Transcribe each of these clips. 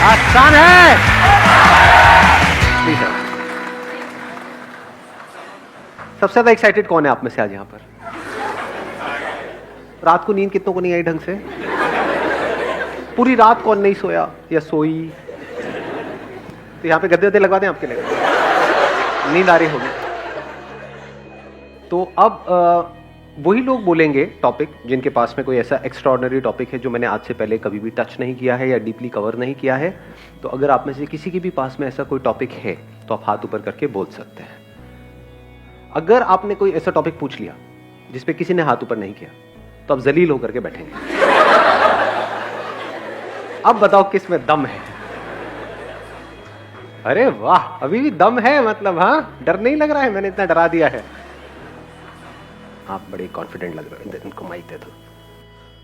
आसान है। सबसे ज्यादा एक्साइटेड कौन है आप में से आज यहां पर? रात को नींद कितनों को नहीं आई ढंग से? पूरी रात कौन नहीं सोया या सोई? तो यहां पे गद्दे गद्दे लगवा दें आपके लिए, नींद आ रही होगी। तो अब वही लोग बोलेंगे टॉपिक जिनके पास में कोई ऐसा एक्स्ट्राऑर्डिनरी टॉपिक है जो मैंने आज से पहले कभी भी टच नहीं किया है या डीपली कवर नहीं किया है। तो अगर आप में से किसी के भी पास में ऐसा कोई टॉपिक है तो आप हाथ ऊपर करके बोल सकते हैं। अगर आपने कोई ऐसा टॉपिक पूछ लिया जिस पे किसी ने हाथ ऊपर नहीं किया तो आप जलील होकर के बैठेंगे। अब बताओ किस में दम है? अरे वाह, अभी भी दम है, मतलब हाँ, डर नहीं लग रहा है, मैंने इतना डरा दिया है। आप बड़े कॉन्फिडेंट लग रहे हैं, इनको माइक दे दो।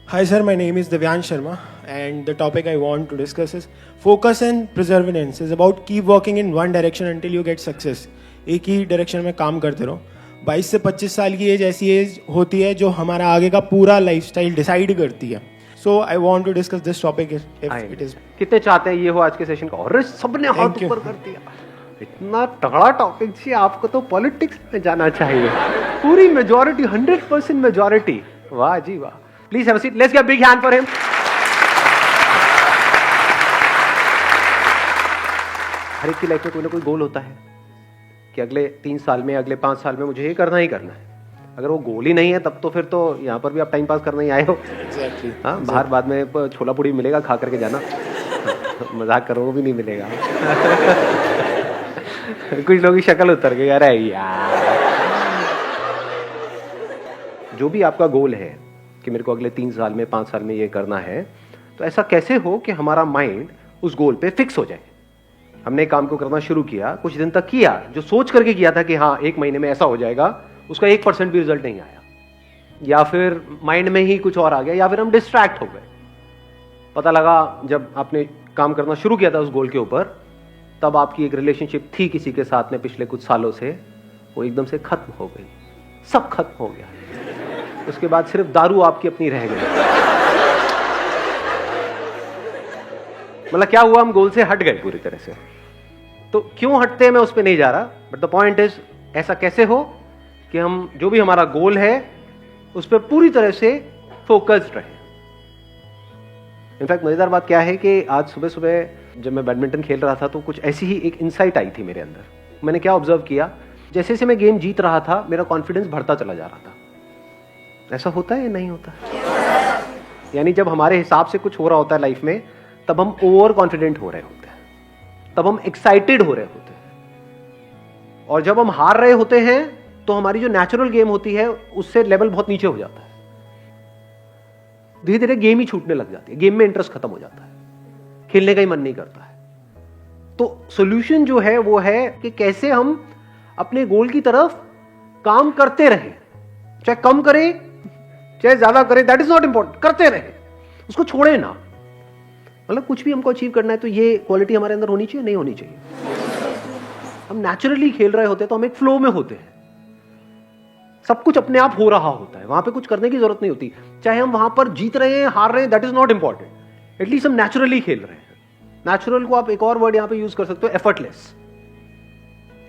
Hi sir, my name is Divyansh Sharma and the topic I want to discuss is focus and perseverance is about keep working in one direction until you get success. एक ही direction में काम करते रहो। 22 से 25 साल की as ऐसी as होती है जो हमारा आगे का पूरा लाइफस्टाइल डिसाइड करती है। So I want to discuss this topic if it is. कितने चाहते हैं ये हो आज के सेशन का? और सबने हाथ ऊपर कर दिया। इतना तगड़ा टॉपिक जी, आपको तो पॉलिटिक्स में जाना चाहिए। पूरी मेजॉरिटी, 100% मेजॉरिटी। वाह जी वाह। Please have a seat, let's give a big hand for him. हर एक की लाइफ में कोई ना कोई गोल होता है कि अगले 3 साल में, अगले 5 साल में मुझे ये करना ही करना है। अगर वो गोल ही नहीं है तब तो फिर तो यहाँ पर भी आप टाइम पास करने ही आए हो। Exactly. हाँ, बाहर बाद में छोला पूड़ी मिलेगा, खा करके जाना। मजाक करो, वो भी नहीं मिलेगा। कुछ लोगों की शक्ल उतर गई, अरे यार। जो भी आपका गोल है कि मेरे को अगले 3 साल में, 5 साल में ये करना है, तो ऐसा कैसे हो कि हमारा माइंड उस गोल पे फिक्स हो जाए। हमने काम को करना शुरू किया, कुछ दिन तक किया, जो सोच करके किया था कि हाँ 1 महीने में ऐसा हो जाएगा, उसका 1% भी रिजल्ट नहीं आया, या फिर माइंड में ही कुछ और आ गया, या फिर हम डिस्ट्रैक्ट हो गए। पता लगा जब आपने काम करना शुरू किया था उस गोल के ऊपर, तब आपकी एक रिलेशनशिप थी किसी के साथ में पिछले कुछ सालों से, वो एकदम से खत्म हो गई, सब खत्म हो गया। उसके बाद सिर्फ दारू आपकी अपनी रह गई। मतलब क्या हुआ, हम गोल से हट गए पूरी तरह से। तो क्यों हटते हैं मैं उस पर नहीं जा रहा, बट द पॉइंट इज ऐसा कैसे हो कि हम जो भी हमारा गोल है उस पर पूरी तरह से फोकस्ड रहे। इनफैक्ट मजेदार बात क्या है कि आज सुबह सुबह जब मैं बैडमिंटन खेल रहा था तो कुछ ऐसी ही एक इंसाइट आई थी मेरे अंदर। मैंने क्या ऑब्जर्व किया, जैसे जैसे मैं गेम जीत रहा था मेरा कॉन्फिडेंस बढ़ता चला जा रहा था। ऐसा होता है या नहीं होता? यानी जब हमारे हिसाब से कुछ हो रहा होता है लाइफ में, तब हम ओवर कॉन्फिडेंट हो रहे होते हैं, तब हम एक्साइटेड हो रहे होते हैं। और जब हम हार रहे होते हैं तो हमारी जो नेचुरल गेम होती है उससे लेवल बहुत नीचे हो जाता है। धीरे धीरे गेम ही छूटने लग जाती है, गेम में इंटरेस्ट खत्म हो जाता है, खेलने का ही मन नहीं करता है। तो सॉल्यूशन जो है वो है कि कैसे हम अपने गोल की तरफ काम करते रहें, चाहे कम करें चाहे ज्यादा करें, दैट इज नॉट इंपॉर्टेंट, करते रहें, उसको छोड़े ना। मतलब कुछ भी हमको अचीव करना है तो ये क्वालिटी हमारे अंदर होनी चाहिए, नहीं होनी चाहिए? हम नेचुरली खेल रहे होते हैं तो हम एक फ्लो में होते हैं, सब कुछ अपने आप हो रहा होता है, वहां पे कुछ करने की जरूरत नहीं होती। चाहे हम वहां पर जीत रहे हैं, हार रहे हैं, that is not important. At least हम नेचुरली खेल रहे हैं। नेचुरल को आप एक और वर्ड यहां पे यूज कर सकते हो, एफर्टलेस।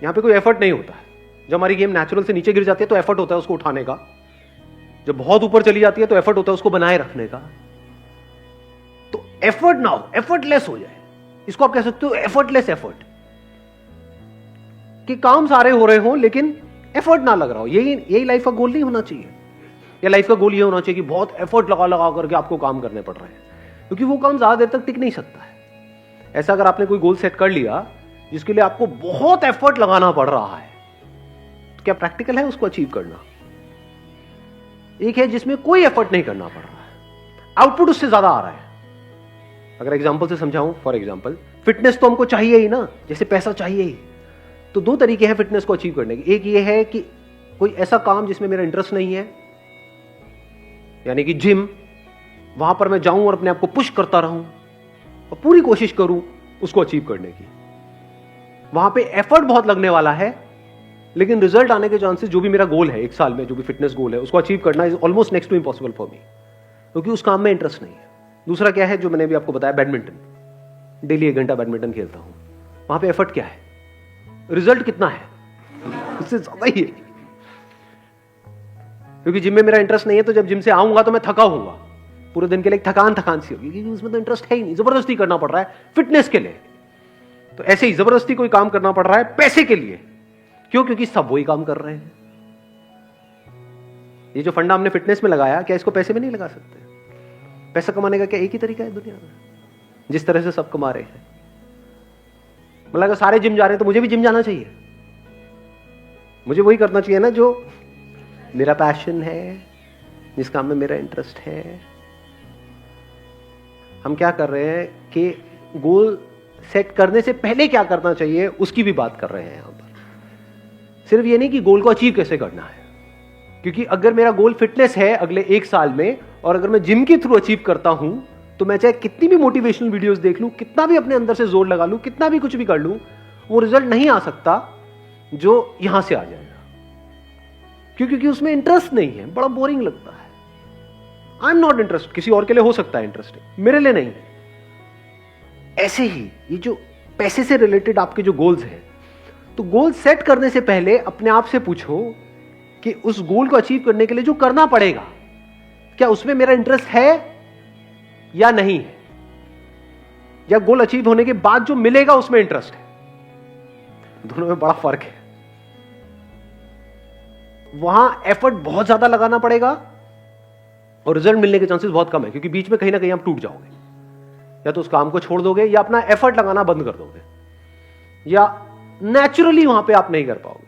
यहां पे कोई एफर्ट नहीं होता है। जब हमारी गेम नेचुरल से नीचे गिर जाती है तो एफर्ट होता है उसको उठाने का, जब बहुत ऊपर चली जाती है तो एफर्ट होता है उसको बनाए रखने का। तो एफर्ट ना हो, एफर्टलेस हो जाए, इसको आप कह सकते हो एफर्टलेस एफर्ट, कि काम सारे हो रहे हो लेकिन एफर्ट ना लग रहा हो। यही लाइफ का गोल नहीं होना चाहिए। या लाइफ का गोल ये होना चाहिए कि बहुत एफर्ट लगा लगा करके आपको काम करने पड़ रहे हैं, क्योंकि वो काम ज्यादा देर तक टिक नहीं सकता है। ऐसा अगर आपने कोई गोल सेट कर लिया जिसके लिए आपको बहुत एफर्ट लगाना पड़ रहा है, तो क्या प्रैक्टिकल है उसको अचीव करना? एक है जिसमें कोई एफर्ट नहीं करना पड़ रहा है, आउटपुट उससे ज्यादा आ रहा है। अगर एग्जांपल से समझाऊं, फॉर एग्जांपल फिटनेस तो हमको चाहिए ही ना, जैसे पैसा चाहिए ही। तो 2 तरीके हैं फिटनेस को अचीव करने के। एक ये है कि कोई ऐसा काम जिसमें मेरा इंटरेस्ट नहीं है, यानी कि जिम, वहां पर मैं जाऊं और अपने आप को पुश करता रहूं और पूरी कोशिश करूं उसको अचीव करने की। वहां पे एफर्ट बहुत लगने वाला है, लेकिन रिजल्ट आने के चांसेस, जो भी मेरा गोल है एक साल में, जो भी फिटनेस गोल है उसको अचीव करना is almost next to impossible for me, क्योंकि उस काम में इंटरेस्ट नहीं है। दूसरा क्या है जो मैंने भी आपको बताया, बैडमिंटन। डेली 1 घंटा बैडमिंटन खेलता हूं, वहां पे एफर्ट क्या है, रिजल्ट कितना है, उससे ज्यादा ही है। क्योंकि जिम में मेरा इंटरेस्ट नहीं है, तो जब जिम से आऊंगा तो मैं थका हूंगा, पूरे दिन के लिए थकान सी होगी, क्योंकि उसमें तो इंटरेस्ट है ही नहीं, जबरदस्ती करना पड़ रहा है फिटनेस के लिए। तो ऐसे ही जबरदस्ती कोई काम करना पड़ रहा है पैसे के लिए। क्यों? क्योंकि सब वही काम कर रहे हैं। ये जो फंडा हमने फिटनेस में लगाया, क्या इसको पैसे में नहीं लगा सकते? पैसा कमाने का क्या एक ही तरीका है दुनिया में, जिस तरह से सब कमा रहे हैं? मतलब अगर सारे जिम जा रहे हैं तो मुझे भी जिम जाना चाहिए, मुझे वही करना चाहिए ना जो मेरा पैशन है, जिस काम में मेरा इंटरेस्ट है। हम क्या कर रहे हैं कि गोल सेट करने से पहले क्या करना चाहिए उसकी भी बात कर रहे हैं यहां पर। सिर्फ ये नहीं कि गोल को अचीव कैसे करना है, क्योंकि अगर मेरा गोल फिटनेस है अगले 1 साल में, और अगर मैं जिम के थ्रू अचीव करता हूं, तो मैं चाहे कितनी भी मोटिवेशनल वीडियोस देख लूं, कितना भी अपने अंदर से जोर लगा लूं, कितना भी कुछ भी कर लूं, वो रिजल्ट नहीं आ सकता जो यहां से आ जाएगा। क्योंकि उसमें इंटरेस्ट नहीं है, बड़ा बोरिंग लगता है। आई एम नॉट इंटरेस्ट, किसी और के लिए हो सकता है इंटरेस्टिंग, मेरे लिए नहीं। ऐसे ही ये जो पैसे से रिलेटेड आपके जो गोल्स हैं, तो गोल सेट करने से पहले अपने आप से पूछो कि उस गोल को अचीव करने के लिए जो करना पड़ेगा, क्या उसमें मेरा इंटरेस्ट है या नहीं है, या गोल अचीव होने के बाद जो मिलेगा उसमें इंटरेस्ट है। दोनों में बड़ा फर्क है। वहां एफर्ट बहुत ज्यादा लगाना पड़ेगा और रिजल्ट मिलने के चांसेस बहुत कम है, क्योंकि बीच में कहीं ना कहीं आप टूट जाओगे, या तो उस काम को छोड़ दोगे, या अपना एफर्ट लगाना बंद कर दोगे, या नेचुरली वहां पे आप नहीं कर पाओगे।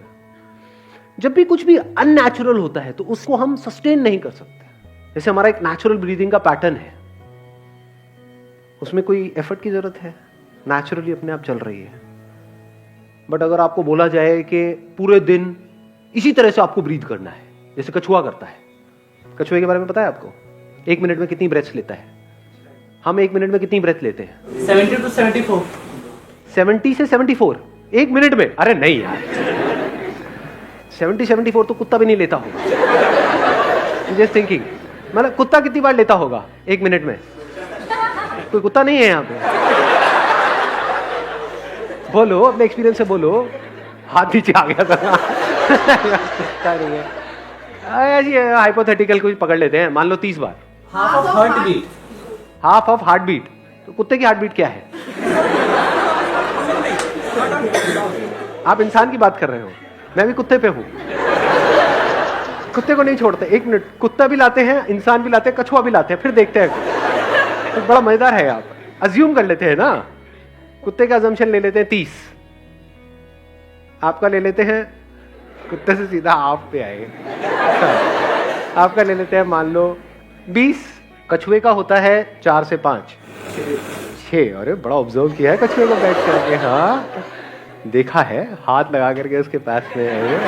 जब भी कुछ भी अननेचुरल होता है तो उसको हम सस्टेन नहीं कर सकते। जैसे हमारा एक नेचुरल ब्रीदिंग का पैटर्न है, उसमें कोई एफर्ट की जरूरत है, नेचुरली अपने आप चल रही है। बट अगर आपको बोला जाए कि पूरे दिन इसी तरह से आपको ब्रीथ करना है, जैसे कछुआ करता है, कछुए के बारे में पता है आपको? 1 मिनट में कितनी ब्रेथ्स लेता है? हम 1 मिनट में कितनी ब्रेथ लेते हैं? 70 to 74। 70 से 74 1 मिनट में? अरे नहीं यार, 70-74 तो कुत्ता भी नहीं लेता होगा। जस्ट थिंकिंग, मतलब कुत्ता कितनी बार लेता होगा 1 मिनट में? कोई कुत्ता नहीं है यहाँ पे? बोलो, अपने एक्सपीरियंस से बोलो। हाथ नीचे आ गया था। कुत्ता नहीं है। ऐसी हाइपोथेटिकल कुछ पकड़ लेते हैं, मान लो 30 बार। Half of heart beat. Half of heart beat? तो कुत्ते की हार्ट बीट क्या है? आप इंसान की बात कर रहे हो, मैं भी कुत्ते पे हूं। कुत्ते को नहीं छोड़ते 1 मिनट, कुत्ता भी लाते हैं, इंसान भी लाते हैं, कछुआ भी लाते हैं, फिर देखते हैं। तो बड़ा मजेदार है। आप अज्यूम कर लेते हैं ना, कुत्ते का अजम्पशन ले लेते हैं 30, आपका ले लेते हैं, कुत्ते से सीधा आप पे आए, आपका ले लेते हैं मान लो 20, कछुए का होता है 4 से 5, 6। अरे बड़ा ऑब्जर्व किया है कछुए को बैठ करके। हाँ, देखा है, हाथ लगा करके उसके पास में।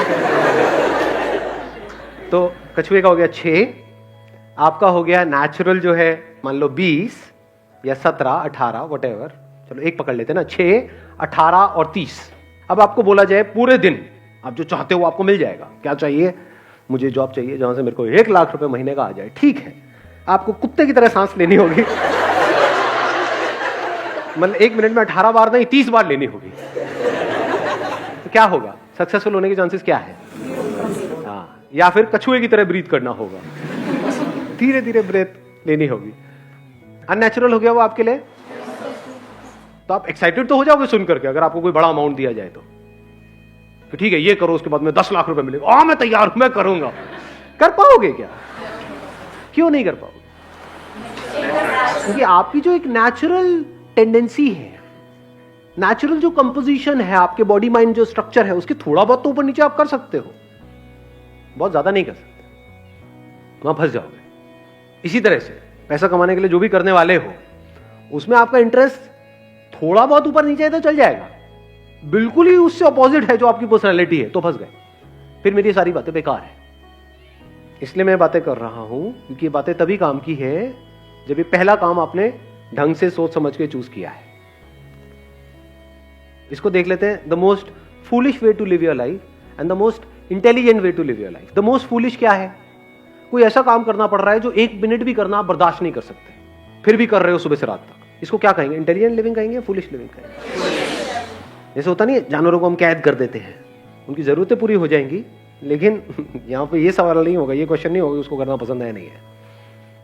तो कछुए का हो गया 6, आपका हो गया नेचुरल जो है मान लो 20 या 17, 18 व्हाटएवर, चलो एक पकड़ लेते हैं ना, 6, 18 और 30। अब आपको बोला जाए पूरे दिन आप जो चाहते हो आपको मिल जाएगा। क्या चाहिए? मुझे जॉब चाहिए जहां से मेरे को 1 लाख रुपए महीने का आ जाए। ठीक है, आपको कुत्ते की तरह सांस लेनी होगी। मतलब 1 मिनट में 18 बार नहीं, 30 बार लेनी होगी। तो क्या होगा? सक्सेसफुल होने के चांसेस क्या है? हाँ, या फिर कछुए की तरह ब्रीथ करना होगा, धीरे धीरे ब्रेथ लेनी होगी। अननेचुरल हो गया वो आपके लिए? तो आप एक्साइटेड तो हो जाओगे सुन करके, अगर आपको कोई बड़ा अमाउंट दिया जाए तो ठीक है ये करो, उसके बाद में 10 लाख रुपए मिलेगा, मैं तैयार हूं, मैं करूंगा। कर पाओगे क्या? क्यों नहीं कर पाओगे? क्योंकि आपकी जो एक नेचुरल टेंडेंसी है, नेचुरल जो कंपोजिशन है, आपके बॉडी माइंड जो स्ट्रक्चर है, उसके थोड़ा बहुत तो ऊपर नीचे आप कर सकते हो, बहुत ज्यादा नहीं कर सकते, वहां फंस जाओगे। इसी तरह से पैसा कमाने के लिए जो भी करने वाले हो, उसमें आपका इंटरेस्ट थोड़ा बहुत ऊपर नीचे है तो चल जाएगा, बिल्कुल ही उससे अपोजिट है जो आपकी पर्सनैलिटी है तो फंस गए, फिर मेरी सारी बातें बेकार है। इसलिए मैं बातें कर रहा हूं क्योंकि ये बातें तभी काम की है जब ये पहला काम आपने ढंग से सोच समझ के चूज किया है। इसको देख लेते हैं, the most foolish way to live your life and the most intelligent way to live your life. The most foolish क्या है? कोई ऐसा काम करना पड़ रहा है जो 1 मिनट भी करना आप बर्दाश्त नहीं कर सकते, फिर भी कर रहे हो सुबह से रात तक। इसको क्या कहेंगे? इंटेलिजेंट लिविंग कहेंगे या फूलिश लिविंग कहेंगे? जैसे होता नहीं है, जानवरों को हम कैद कर देते हैं, उनकी जरूरतें पूरी हो जाएंगी, लेकिन यहाँ पे ये सवाल नहीं होगा, ये क्वेश्चन नहीं होगा उसको करना पसंद है नहीं है।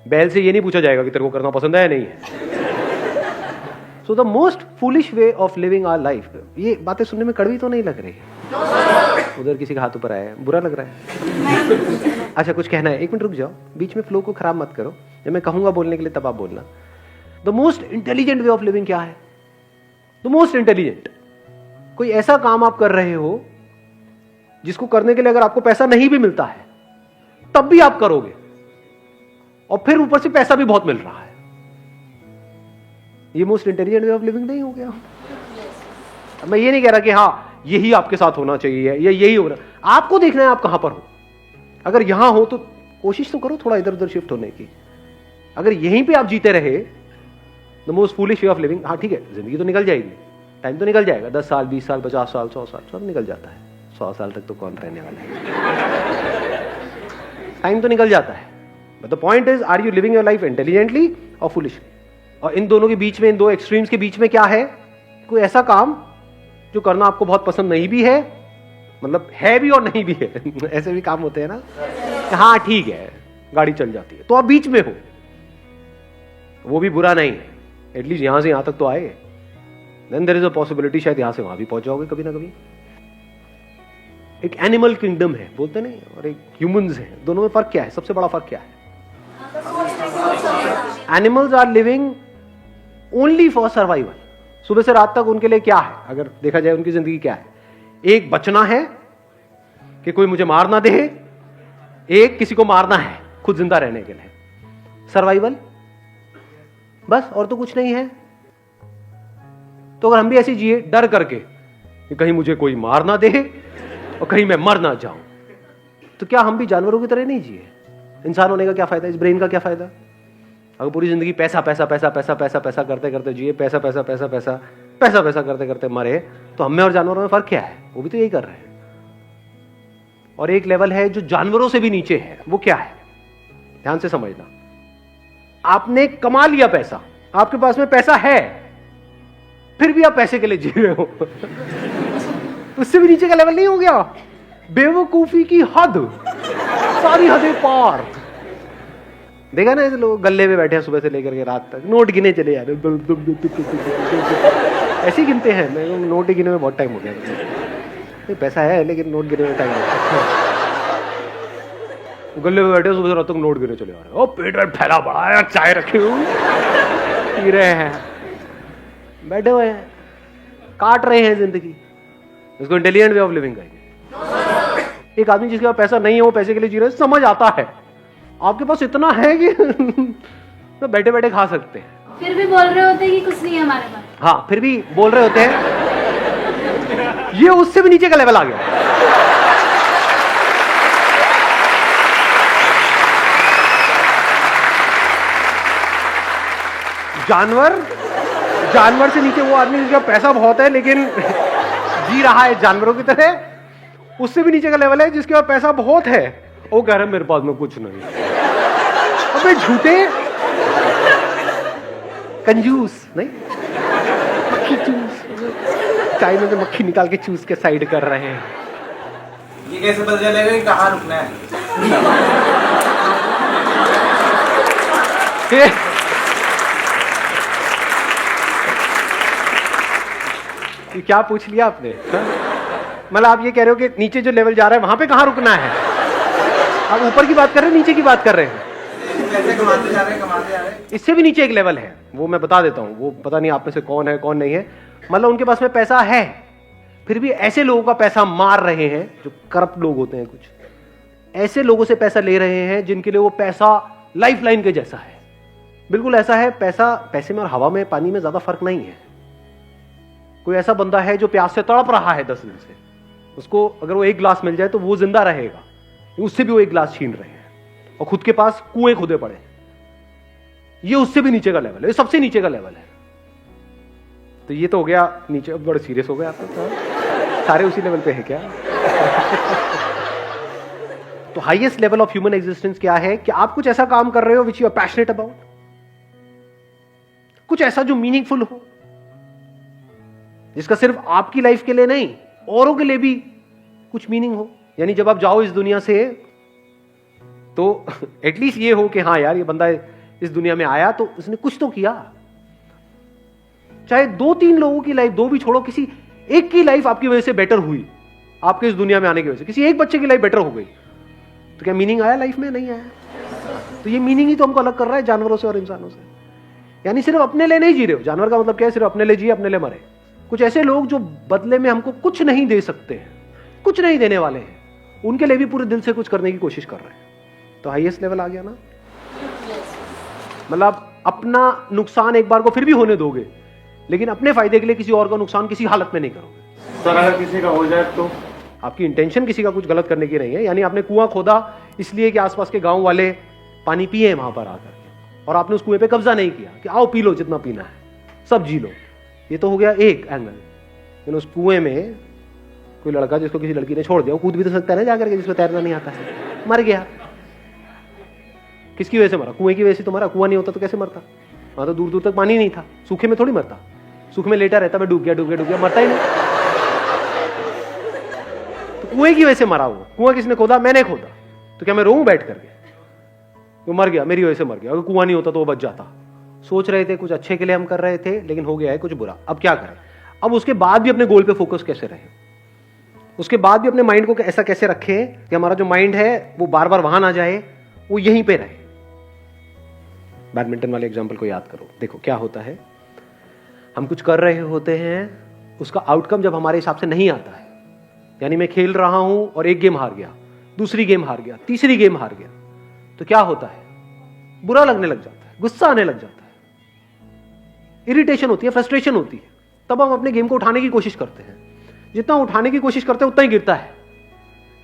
बैल से ये नहीं पूछा जाएगा कि तेरे को करना पसंद है या नहीं है। So the most foolish way of living our life. ये बातें सुनने में कड़वी तो नहीं लग रही? उधर किसी का हाथ ऊपर आया है, बुरा लग रहा है? अच्छा, कुछ कहना है? 1 मिनट रुक जाओ, बीच में फ्लो को खराब मत करो। जब मैं कहूंगा बोलने के लिए तब आप बोलना। The most intelligent way of living क्या है? द मोस्ट इंटेलिजेंट, कोई ऐसा काम आप कर रहे हो जिसको करने के लिए अगर आपको पैसा नहीं भी मिलता है तब भी आप करोगे, और फिर ऊपर से पैसा भी बहुत मिल रहा है। ये most intelligent way of living नहीं हो गया? मैं ये नहीं कह रहा कि हाँ यही आपके साथ होना चाहिए या यही हो रहा। आपको देखना है आप कहां पर हो। अगर यहां हो तो कोशिश तो करो थोड़ा इधर उधर शिफ्ट होने की। अगर यहीं पे आप जीते रहे, the most foolish way of living, हाँ ठीक है, जिंदगी तो निकल जाएगी, टाइम तो निकल जाएगा, 10 साल 20 साल 50 साल 100 साल सब निकल जाता है। 100 साल तक तो कौन रहने वाला है? टाइम तो निकल जाता है, but the point is, are you living your life intelligently और फुलिशली? और इन दोनों के बीच में, इन दो एक्सट्रीम्स के बीच में क्या है? कोई ऐसा काम जो करना आपको बहुत पसंद नहीं भी है, मतलब है भी और नहीं भी है। ऐसे भी काम होते हैं ना, हाँ ठीक है गाड़ी चल जाती है, तो आप बीच में हो, वो भी बुरा नहीं है, एटलीस्ट यहां से यहां तक तो आए। Then there is a possibility शायद यहां से वहां भी पहुंच जाओगे कभी ना कभी। एक एनिमल किंगडम है बोलते नहीं, और एक ह्यूमंस है, दोनों में फर्क क्या है? सबसे बड़ा फर्क क्या है? Animals are living only for survival. सुबह से रात तक उनके लिए क्या है? अगर देखा जाए उनकी जिंदगी क्या है? एक बचना है कि कोई मुझे मार ना दे, एक किसी को मारना है खुद जिंदा रहने के लिए। सर्वाइवल बस, और तो कुछ नहीं है। तो अगर हम भी ऐसे जिए डर करके कि कहीं मुझे कोई मार ना दे और कहीं मैं मर ना जाऊं, तो क्या हम भी जानवरों की तरह नहीं जिए? इंसान होने का क्या फायदा? इस ब्रेन का क्या फायदा? अगर पूरी जिंदगी पैसा पैसा पैसा पैसा पैसा पैसा करते करते जिए, पैसा पैसा पैसा पैसा पैसा पैसा करते करते मरे, तो हमें और जानवरों में फर्क क्या है? वो भी तो यही कर रहे हैं। और एक लेवल है जो जानवरों से भी नीचे है, वो क्या है? ध्यान से समझना। आपने कमा लिया पैसा, आपके पास में पैसा है, फिर भी आप पैसे के लिए जी रहे हो। उससे भी नीचे का लेवल नहीं हो गया? बेवकूफी की हद, सारी हदें पार। देखा ना, ऐसे लोग गल्ले में बैठे हैं सुबह से लेकर के रात तक, नोट गिने चले जा रहे, ऐसे ही गिनते हैं। मैं नोट गिने में बहुत टाइम हो गया। नहीं, पैसा है लेकिन नोट गिने में टाइम हो गया। गल्ले में बैठे सुबह से रात तक नोट गिने चले आ रहे हैं। ओ पेट वेट फैला पड़ा है, चाय रखी हुई पी रहे हैं, बैठे हुए हैं, काट रहे हैं जिंदगी। इसको इंटेलिजेंट वे ऑफ लिविंग कहेंगे। एक आदमी जिसके पास पैसा नहीं है, वो पैसे के लिए जी रहे, समझ आता है। आपके पास इतना है कि तो बैठे बैठे खा सकते हैं, फिर भी बोल रहे होते हैं कि कुछ नहीं है हमारे पास। हाँ, फिर भी बोल रहे होते हैं। ये उससे भी नीचे का लेवल आ गया। जानवर से नीचे वो आदमी जिसका पैसा बहुत है लेकिन जी रहा है जानवरों की तरह। उससे भी नीचे का लेवल है जिसके पास पैसा बहुत है, वो कह रहा है मेरे पास में कुछ नहीं। अबे झूठे कंजूस नहीं, मक्खी चूस, चाय में से मक्खी निकाल के चूस के साइड कर रहे हैं। ये कैसे पता चलेगा कि कहाँ रुकना है? ये क्या पूछ लिया आपने? मतलब आप ये कह रहे हो कि नीचे जो लेवल जा रहा है वहां पे कहाँ रुकना है? आप ऊपर की बात कर रहे हैं, नीचे की बात कर रहे हैं? पैसे कमाते जा रहे हैं। इससे भी नीचे एक लेवल है, वो मैं बता देता हूं। वो पता नहीं आप में से कौन है कौन नहीं है। मतलब उनके पास में पैसा है, फिर भी ऐसे लोगों का पैसा मार रहे हैं जो करप्ट लोग होते हैं। कुछ ऐसे लोगों से पैसा ले रहे हैं जिनके लिए वो पैसा लाइफ लाइन के जैसा है। बिल्कुल ऐसा है, पैसा पैसे में और हवा में, पानी में ज्यादा फर्क नहीं है। कोई ऐसा बंदा है जो प्यास से तड़प रहा है 10 दिन से, उसको अगर वो एक गिलास मिल जाए तो वो जिंदा रहेगा, उससे भी वो एक गिलास छीन रहे हैं और खुद के पास कुएं खुदे पड़े। ये उससे भी नीचे का लेवल है, ये सबसे नीचे का लेवल है। तो ये तो हो गया नीचे। अब बड़ा सीरियस हो गया आप तो, सारे उसी लेवल पे है क्या? तो highest level of human existence क्या है कि आप कुछ ऐसा काम कर रहे हो which you are passionate about, कुछ ऐसा जो मीनिंगफुल हो, जिसका सिर्फ आपकी लाइफ के लिए नहीं औरों के लिए भी कुछ मीनिंग हो। यानी जब आप जाओ इस दुनिया से तो एटलीस्ट ये हो कि हाँ यार ये बंदा इस दुनिया में आया तो उसने कुछ तो किया। चाहे 2-3 लोगों की लाइफ, 2 भी छोड़ो, किसी एक की लाइफ आपकी वजह से बेटर हुई, आपके इस दुनिया में आने की वजह से किसी एक बच्चे की लाइफ बेटर हो गई, तो क्या मीनिंग आया लाइफ में? नहीं आया। तो ये मीनिंग ही तो हमको अलग कर रहा है जानवरों से और इंसानों से। यानी सिर्फ अपने लिए नहीं जी रहे हो। जानवर का मतलब क्या है? सिर्फ अपने लिए जिए, अपने लिए मरे। कुछ ऐसे लोग जो बदले में हमको कुछ नहीं दे सकते हैं, कुछ नहीं देने वाले हैं, उनके लिए भी पूरे दिल से कुछ करने की कोशिश कर रहे हैं। तो हाईएस्ट लेवल आ गया ना। मतलब अपना नुकसान एक बार को फिर भी होने दोगे, लेकिन अपने फायदे के लिए किसी और का नुकसान किसी हालत में नहीं करोगे। सर अगर किसी का हो जाए तो? आपकी इंटेंशन किसी का कुछ गलत करने की नहीं है। यानी आपने कुआं खोदा इसलिए कि आसपास के गांव वाले पानी पिए वहां पर आकर के, और आपने उस कुएं पे कब्जा नहीं किया कि आओ पी लो जितना पीना है, सब जी लो। ये तो हो गया एक एंगल। लेकिन उस कुएं में कोई लड़का जिसको किसी लड़की ने छोड़ दिया, वो कूद भी तो सकता है ना जाकर के, जिसको तैरना नहीं आता है, मर गया। किसकी वजह से मरा? कुएं की वजह से तो मरा। कुआं नहीं होता तो कैसे मरता? वहां तो दूर दूर तक पानी नहीं था। सूखे में थोड़ी मरता, सूखे में लेटा रहता, मैं डूब गया डूब गया डूब गया, मरता ही नहीं। तो कुएं की वजह से मरा वो। कुआं किसने खोदा? मैंने खोदा। तो क्या मैं रोऊं बैठ करके? वो मर गया, मेरी वजह से मर गया। अगर कुआं नहीं होता तो वो बच जाता। सोच रहे थे कुछ अच्छे के लिए हम कर रहे थे, लेकिन हो गया है कुछ बुरा। अब क्या करें? अब उसके बाद भी अपने गोल पे फोकस कैसे रहे? उसके बाद भी अपने माइंड को ऐसा कैसे रखें कि हमारा जो माइंड है वो बार बार वहां ना जाए, वो यहीं पे रहे। बैडमिंटन वाले एग्जाम्पल को याद करो। देखो क्या होता है, हम कुछ कर रहे होते हैं, उसका आउटकम जब हमारे हिसाब से नहीं आता है, यानी मैं खेल रहा हूं और एक गेम हार गया, दूसरी गेम हार गया, तीसरी गेम हार गया, तो क्या होता है? बुरा लगने लग जाता है, गुस्सा आने लग जाता है, इरिटेशन होती है, फ्रस्ट्रेशन होती है। तब हम अपने गेम को उठाने की कोशिश करते हैं। जितना उठाने की कोशिश करते हैं उतना ही गिरता है,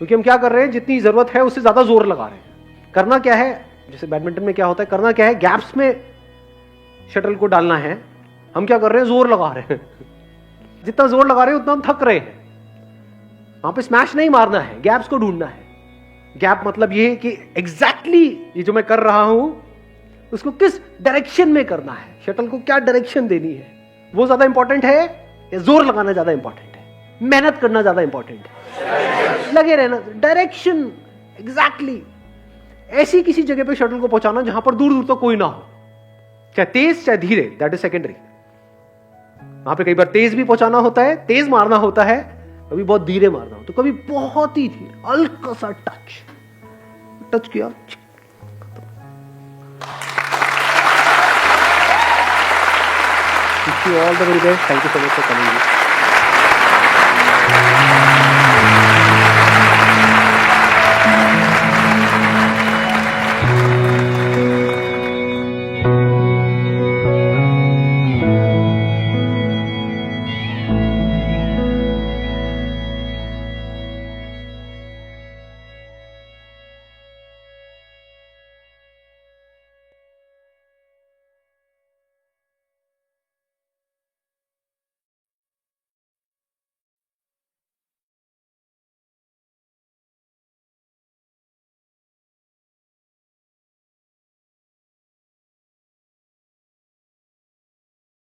क्योंकि हम क्या कर रहे हैं, जितनी जरूरत है उससे ज्यादा जोर लगा रहे हैं। करना क्या है, जैसे बैडमिंटन में क्या होता है, करना क्या है, गैप्स में शटल को डालना है। हम क्या कर रहे हैं, जोर लगा रहे हैं। जितना जोर लगा रहे हैं उतना हम थक रहे हैं। वहां पे स्मैश नहीं मारना है, गैप्स को ढूंढना है। गैप मतलब ये कि एग्जैक्टली ये जो मैं कर रहा हूं उसको किस डायरेक्शन में करना है, शटल को क्या डायरेक्शन देनी है, वो ज्यादा इंपॉर्टेंट है या जोर लगाना ज्यादा इंपॉर्टेंट है, मेहनत करना ज्यादा इंपॉर्टेंट है, लगे रहना, डायरेक्शन एग्जैक्टली ऐसी किसी जगह पे शटल को पहुंचाना जहां पर दूर दूर तक कोई ना हो, चाहे तेज चाहे धीरे, दैट इज सेकेंडरी। वहां पे कई बार तेज भी पहुंचाना होता है, तेज मारना होता है, कभी बहुत धीरे मारना हो, तो कभी बहुत ही धीरे, हल्का सा टच किया। Wish you all the very best. Thank you so much for coming.